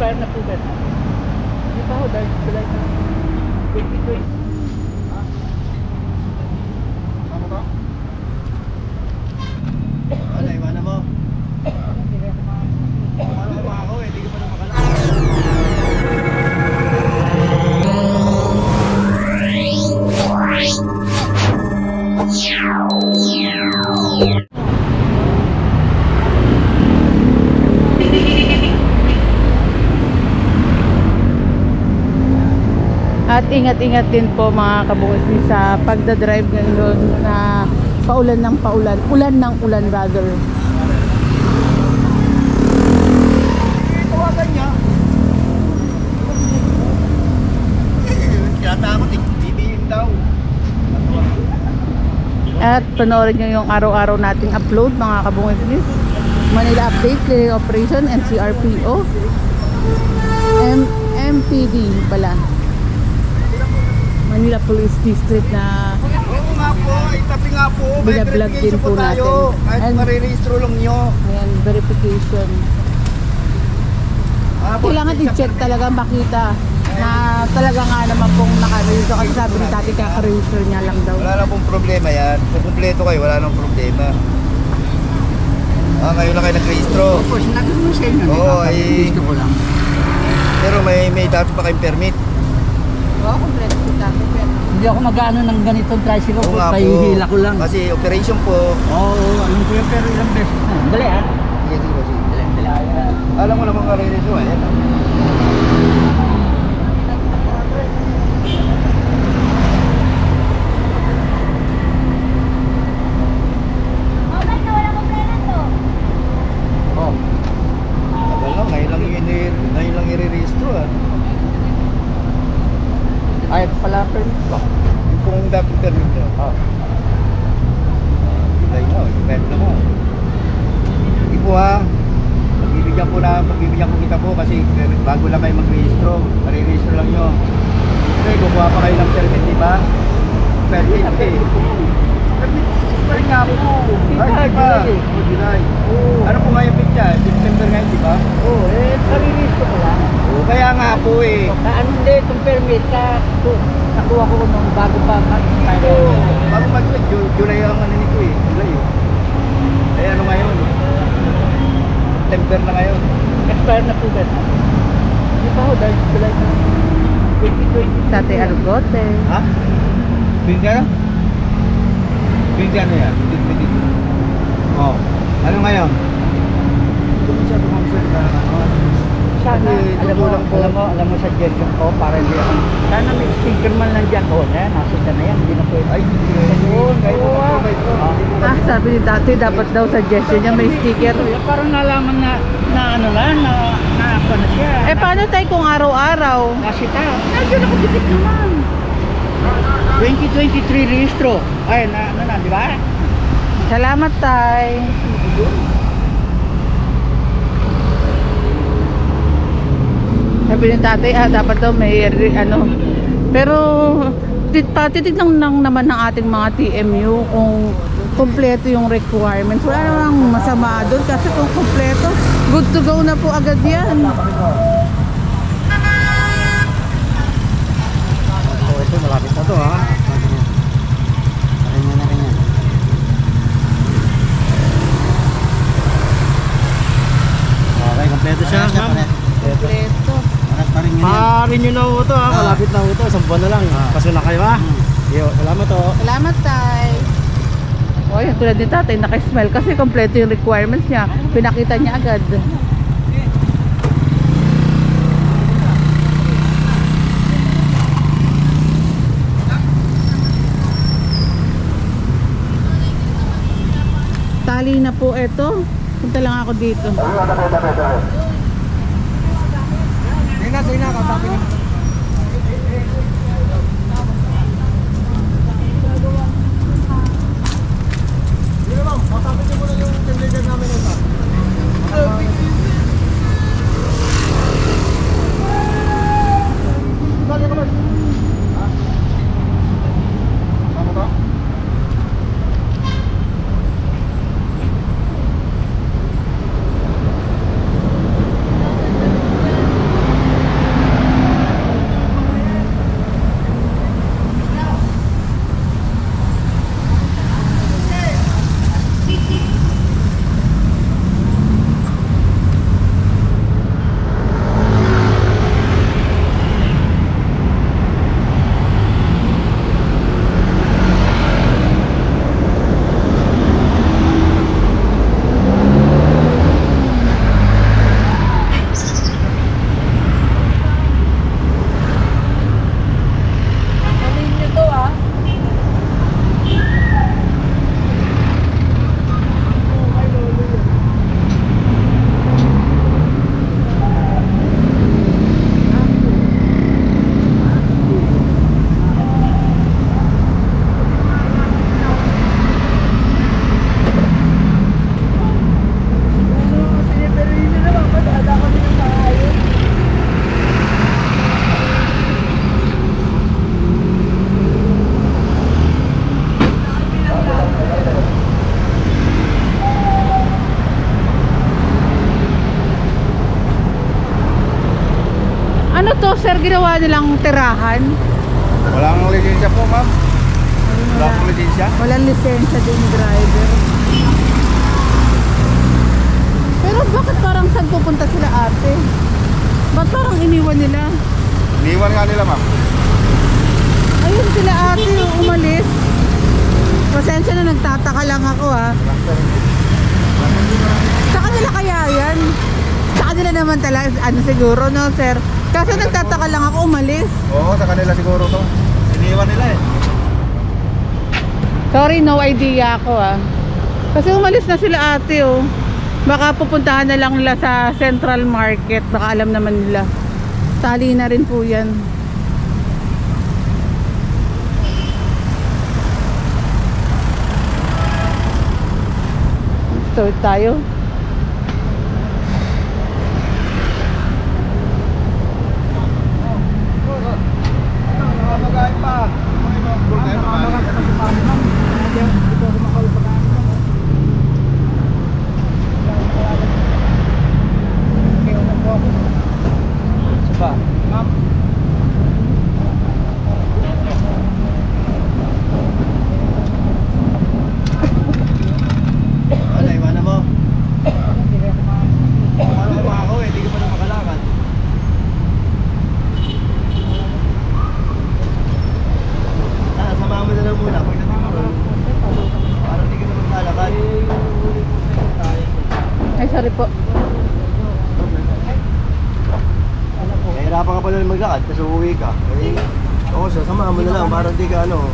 Expire na po ba? Hindi pa ho, dahil July na 2020. Ano ba? Ano, iwanan mo? Paano ka ako eh, hindi ka pa na makalakad. At ingat-ingat din po mga kabukid sa pagdadrive ngayon na paulan ng paulan, ulan ng ulan rather. Tawagan niya. Tinatakot eh, bibihin daw. At panoorin nyo yung araw-araw nating upload mga kabukid. Manila Update, Clearing Operation, NCRPO, MPD pala. Manila Police District na Oo nga po, itabi nga po. May binablog din verification po po tayo. natin. Kahit And- marirehistro lang nyo. ayan, verification. Kailangan i-check talaga makita na talaga nga naman pong naka-register kasi sabi ni dati kaka-register niya lang daw. Wala na pong problema yan. Kung kumpleto kayo, wala nang problema. Ngayon lang kayo nag-rehistro. Opo, sinabi mo sa inyo. Oo, ay... Gusto ko lang. Pero may dati pa kayong permit. Oo, kompleto si dati. Hindi ako mag-ano ng ganitong tricycle Oo po, nga po. pahihila ko lang. Kasi operation po. Oo, alam ko yan, pero ilang beses na. Dali ha? Sige, sige, sige. Dali. Alam mo naman ka-rehistro eh. Oh. Tagal lang, ngayon lang i-rehistro ah. Ay, pala permit ko. Kung dapat permit nyo. Ilay mo, depende mo. Hindi po ha. Pagbibigyan ko kita po kasi bago lang kayo mag-rehistro. Marerehistro lang nyo. Kasi kukuha pa kayo ng permit, di ba? Permit eh. Permit, expired nga po. Ay, di ba? July. Ano po nga yung pizza? September ngayon, di ba? Oo, parirehistro ko lang. Kaya nga po eh. Ano hindi, itong permit, nakuha ko nung bago pa Bago mag-quit, July ang ano nito eh. July eh. Eh ano ngayon? September na ngayon. Expire na po ba? Hindi pa ho, dahil July na 2020. Tate Argote. Ha? 20 ano? 20 ano yan? 20. Oh. Ano ngayon? Kung siya tumamsel na ano? Sana, Kasi alam mo suggestion ko, para hindi ako, sana may sticker man lang dyan. Oo, nasa na yan, hindi na pwede. Ay, Ayun, Ah, sabi ni dati dapat daw suggestion niya may sticker. Parang nalaman na ano na ako na siya. Eh paano tayo kung araw-araw? Nasita. Nandiyan ako dikit naman. 2023 registro. Ay, di ba? Salamat tay. Sabi ni tatay, dapat daw may ano. Pero titignan lang naman ng ating mga TMU kung kompleto yung requirements. Wala namang masama doon kasi kung kompleto, good to go na po agad yan. Ito malapit na to ha. Okay, kompleto siya, ma'am. Kompleto. Parin nyo na ito ha, malapit na ito, isang buwan na lang. Paso na kayo ha. Yo, salamat to. Salamat tay. O yan, tulad ni tatay, naka-smile kasi kompleto yung requirements niya. Pinakita niya agad. Tali na po ito. Punta lang ako dito. Sige na, kasapin na. Sige na, kasapin niyo muna yung team leader namin ito. Dali ka ba? Ha? Tama ba? Ito sir, ginawa nilang tirahan. Walang lisensya po, ma'am. Wala pong lisensya. Walang lisensya din yung driver. Pero bakit parang saan pupunta sila ate? Ba't parang iniwan nila? Iniwan nga nila, ma'am. Ayun sila ate, umalis. Pasensya na, nagtataka lang ako ha. Sa kanila kaya yan? Sa kanila naman talaga, ano siguro no sir? Kaso nagtataka lang ako, umalis. Oo, sa kanila siguro to. Iniwan nila eh. Sorry, no idea ako ah. Kasi umalis na sila ate oh. Baka pupuntahan na lang nila sa Central Market. Baka alam naman nila. Tali na rin po yan. Start tayo. Nakamagain pa. Ma'am. Ano, iwanan mo? Paano ka makakaw eh? Hindi ka pa na makalakad. Samahan mo na lang muna. Pagdating mo ron, parang hindi ka na maglalakad. Ay, sorry po. Nahirapan ka pala maglakad kasi uuwi ka. Eh, oo, samahan mo na lang. Parang hindi ka ano.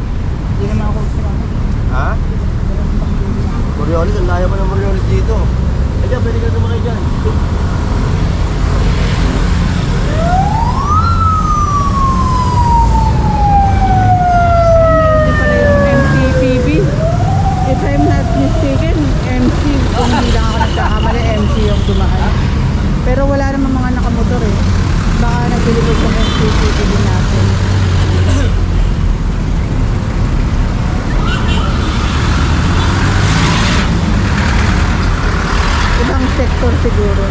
Hindi naman ako sinama. Ha? Moriones, ang layo mo ng Moriones dito. Eh dyan, pwede ka sumakay dyan. Hindi pala yung MTPB. If I'm not mistaken, MC. Kung hindi lang ako nagkakamali, MC yung dumaan. Pero wala namang mga nakamotor eh. Baka nagdilipod yung MTPB din natin. Ibang sector siguro.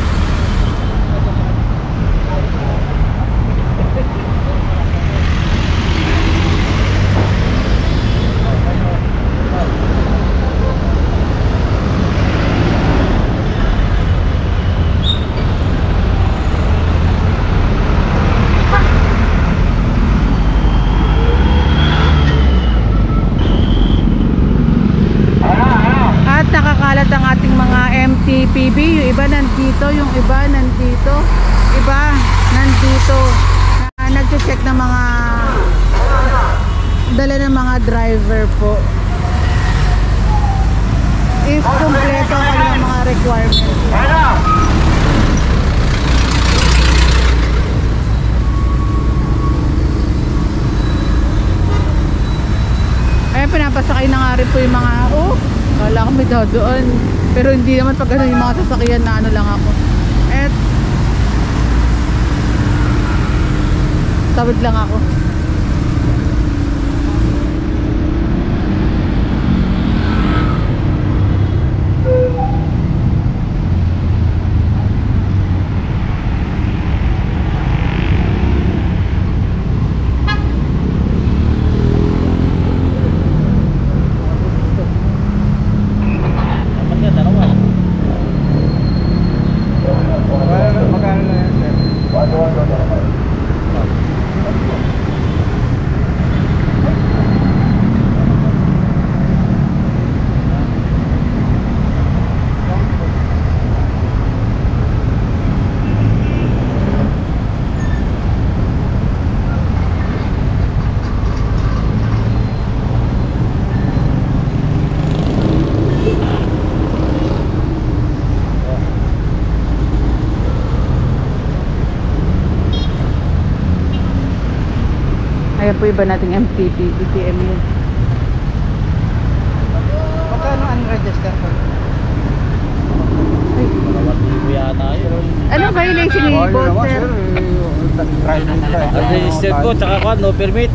At nakakalat ang ating mga MTPB. Yung iba nandito, yung iba nandito, iba nandito. Nag-check ng mga dala ng mga driver po. If kumpleto ang kanilang mga requirements. Ayan, pinapasakay na nga rin po yung mga, wala akong may doon. Pero hindi naman pag ano yung mga sasakyan na ano lang ako. At tawid lang ako. Magkano na yan, sir? Ayan po iba nating MTP, BTMU. Magkano unregistered po? Anong violation ni boss, sir? Registered ko, tsaka no permit.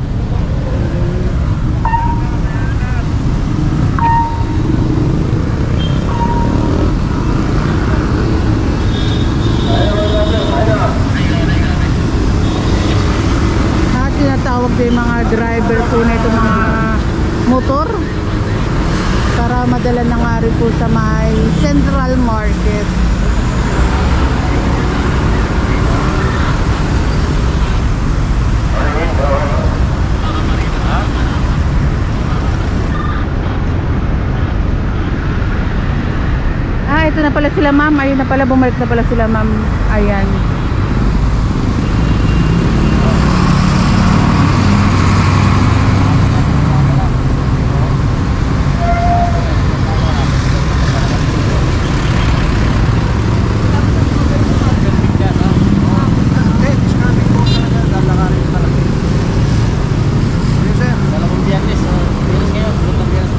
Kasi mga driver po na itong mga motor para madala na nga rin po sa may Central Market. Ah, ito na pala sila ma'am. Ayun na pala, bumalik na pala sila ma'am. Ayan. Dalawang biyanes. Biyanes kayo. Sunod na biyanes.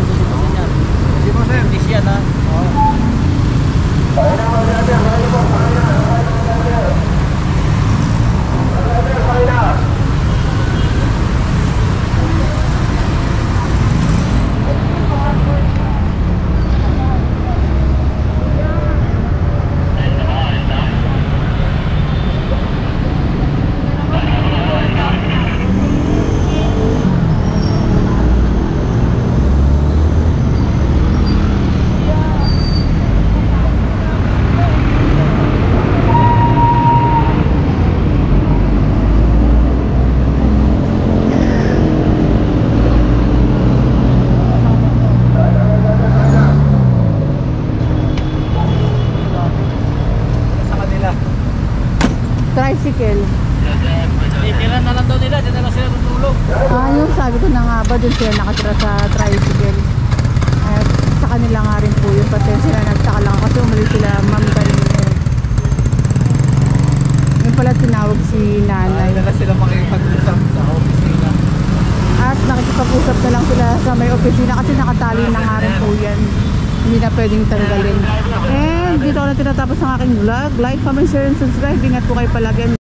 Hindi po sir. Biyanes yan ha. Sa kanila. Tricycle. Titira na lang daw nila. Diyan na lang sila tutulog. Ah, yung sabi ko na nga ba, dun sila nakatira sa tricycle. At sa kanila nga rin po yung pasensya na nagtaka lang kasi umalis sila ma'am kanina. Yung pala tinawag si nanay. Ay, sila makikipag-usap sa opisina. At nakikipag-usap na lang sila sa may opisina kasi nakatali na nga rin po yan. Hindi na pwedeng tanggalin. And dito ako na tinatapos ang aking vlog. Like, comment, share, and subscribe. Ingat po kayo palagi.